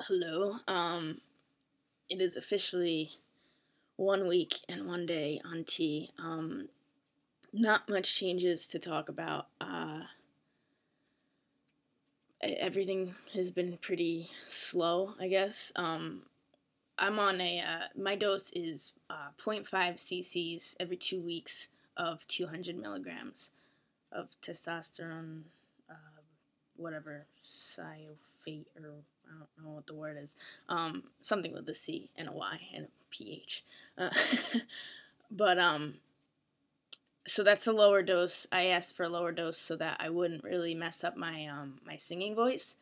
Hello. It is officially 1 week and 1 day on T. Not much changes to talk about. Everything has been pretty slow, I guess. I'm on my dose is 0.5 cc's every 2 weeks of 200 milligrams of testosterone, uh, whatever, cyphate, or I don't know what the word is. Something with a C and a Y and a PH. Uh, but so that's a lower dose. I asked for a lower dose so that I wouldn't really mess up my singing voice.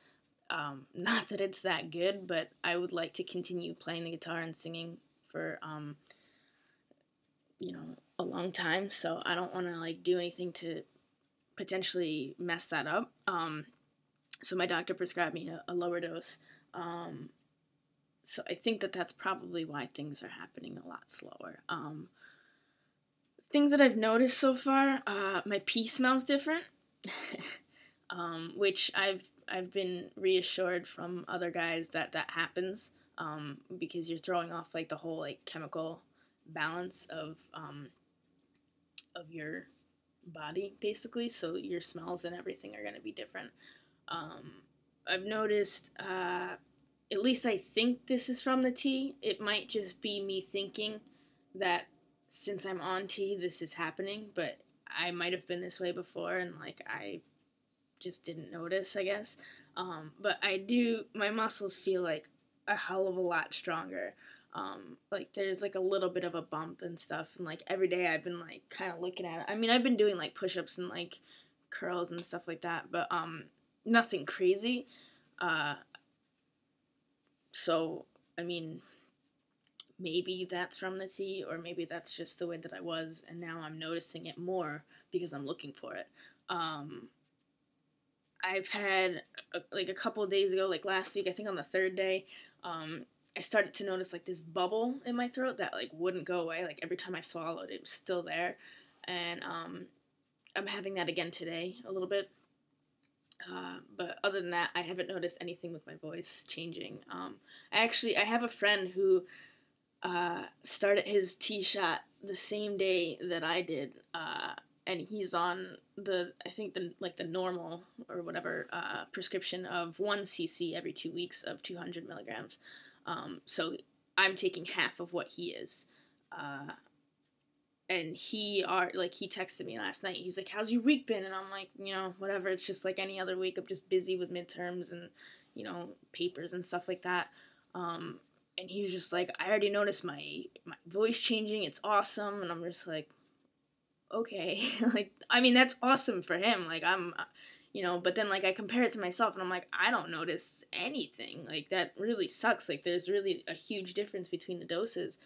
Not that it's that good, but I would like to continue playing the guitar and singing for a long time. So I don't want to like do anything to potentially mess that up. So my doctor prescribed me a lower dose. So I think that that's probably why things are happening a lot slower. Things that I've noticed so far, my pee smells different, which I've been reassured from other guys that happens, because you're throwing off like the whole like chemical balance of your body basically, so your smells and everything are gonna be different. Um, I've noticed, at least I think this is from the tea. It might just be me thinking that since I'm on tea, this is happening, but I might have been this way before and like I just didn't notice, I guess. But my muscles feel like a hell of a lot stronger. Like there's like a little bit of a bump and stuff, and like every day I've been like kind of looking at it. I mean, I've been doing like push-ups and like curls and stuff like that, but nothing crazy. Uh, so I mean, maybe that's from the tea, or maybe that's just the way that I was, and now I'm noticing it more because I'm looking for it. Um, I've had like a couple of days ago, like last week, I think on the third day, I started to notice like this bubble in my throat that like wouldn't go away. Like every time I swallowed, it was still there, and I'm having that again today a little bit. But other than that, I haven't noticed anything with my voice changing. I have a friend who started his tea shot the same day that I did, and he's on I think the normal or whatever prescription of 1 cc every 2 weeks of 200 milligrams. So I'm taking half of what he is. And he texted me last night. He's like, "How's your week been?" And I'm like, whatever. It's just like any other week. I'm just busy with midterms and papers and stuff like that. And he was just like, "I already noticed my voice changing. It's awesome." And I'm just like, okay. Like, I mean, that's awesome for him. Like, but then like I compare it to myself and I'm like, I don't notice anything. Like, that really sucks. Like, there's really a huge difference between the doses.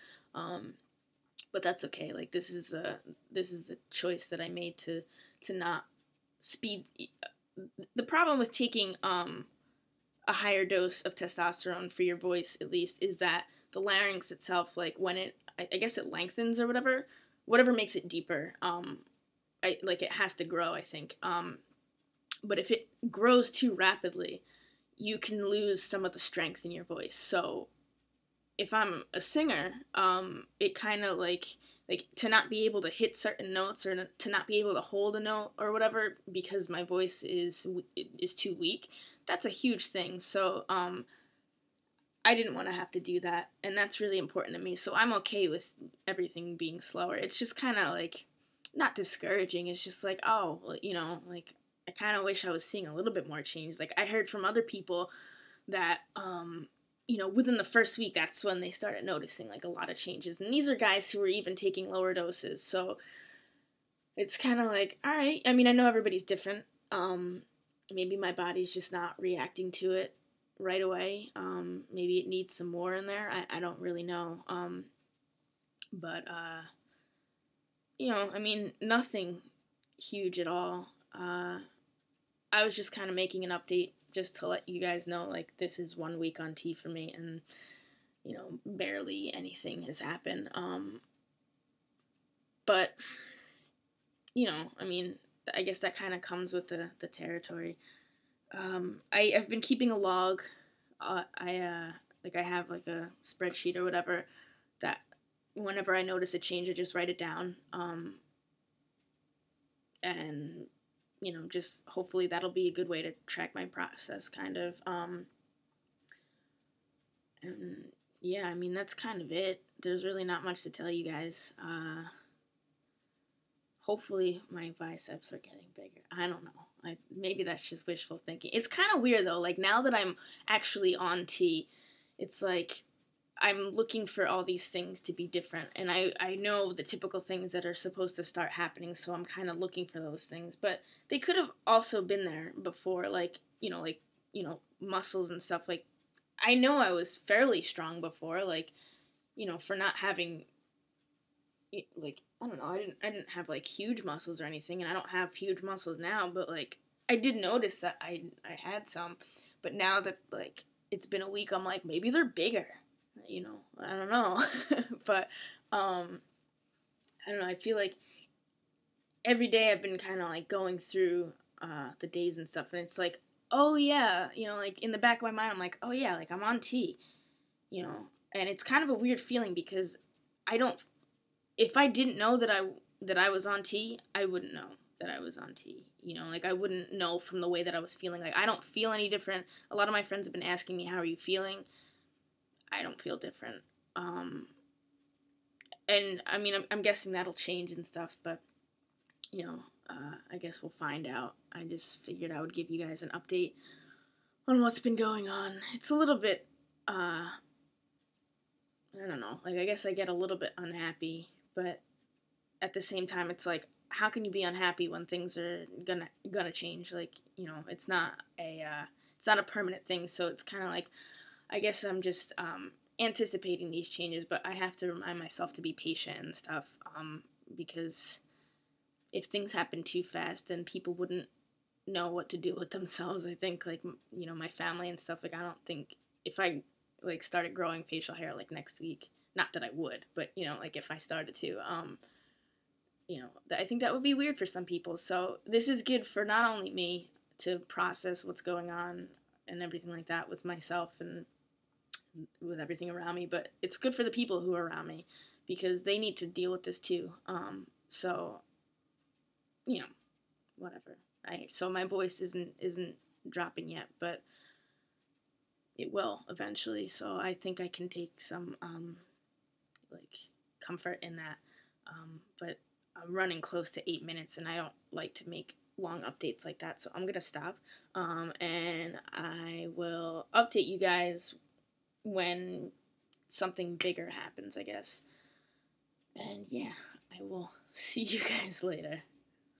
But that's okay. Like, this is the choice that I made to not speed. The problem with taking a higher dose of testosterone for your voice, at least, is that the larynx itself, like when I guess it lengthens or whatever makes it deeper. It has to grow, I think. But if it grows too rapidly, you can lose some of the strength in your voice. So if I'm a singer, it kind of like to not be able to hit certain notes or to not be able to hold a note or whatever because my voice is too weak. That's a huge thing. So I didn't want to have to do that, and that's really important to me. So I'm okay with everything being slower. It's just kind of like not discouraging. It's just like, oh, like I kind of wish I was seeing a little bit more change. Like I heard from other people that within the first week, that's when they started noticing like a lot of changes. And these are guys who were even taking lower doses. So it's kind of like, all right. I mean, I know everybody's different. Maybe my body's just not reacting to it right away. Maybe it needs some more in there. I don't really know. But I mean, nothing huge at all. I was just kind of making an update just to let you guys know, like, this is 1 week on tea for me, and, barely anything has happened. But, I mean, I guess that kind of comes with the territory. I've been keeping a log I have like a spreadsheet or whatever that whenever I notice a change, I just write it down. And just hopefully that'll be a good way to track my process, kind of. And yeah, I mean, that's kind of it. There's really not much to tell you guys. Hopefully my biceps are getting bigger. I don't know. Maybe that's just wishful thinking. It's kind of weird though. Like now that I'm actually on T, it's like I'm looking for all these things to be different, and I know the typical things that are supposed to start happening, so I'm kind of looking for those things. But they could have also been there before, like muscles and stuff. Like I know I was fairly strong before, like for not having like I don't know, I didn't have like huge muscles or anything, and I don't have huge muscles now, but like I did notice that I had some, but now that like it's been a week, I'm like maybe they're bigger, I don't know, but I don't know, I feel like every day I've been kind of like going through the days and stuff, and it's like, oh yeah, like in the back of my mind I'm like, oh yeah, like I'm on T, and it's kind of a weird feeling because I don't if I didn't know that I was on T, I wouldn't know that I was on T. Like I wouldn't know from the way that I was feeling. Like I don't feel any different. A lot of my friends have been asking me, "How are you feeling?" I don't feel different. And I mean, I'm guessing that'll change and stuff, but I guess we'll find out. I just figured I would give you guys an update on what's been going on. It's a little bit, I don't know. Like I guess I get a little bit unhappy, but at the same time it's like how can you be unhappy when things are gonna change? Like it's not a permanent thing, so it's kind of like I guess I'm just anticipating these changes, but I have to remind myself to be patient and stuff, because if things happen too fast then people wouldn't know what to do with themselves. I think like my family and stuff, like I don't think if I like started growing facial hair like next week, not that I would, but like if I started to I think that would be weird for some people. So this is good for not only me to process what's going on and everything like that with myself and with everything around me, but it's good for the people who are around me because they need to deal with this too. So whatever. So my voice isn't dropping yet, but it will eventually. So I think I can take some like comfort in that. But I'm running close to 8 minutes, and I don't like to make long updates like that, so I'm gonna stop. And I will update you guys when something bigger happens, I guess. And yeah, I will see you guys later.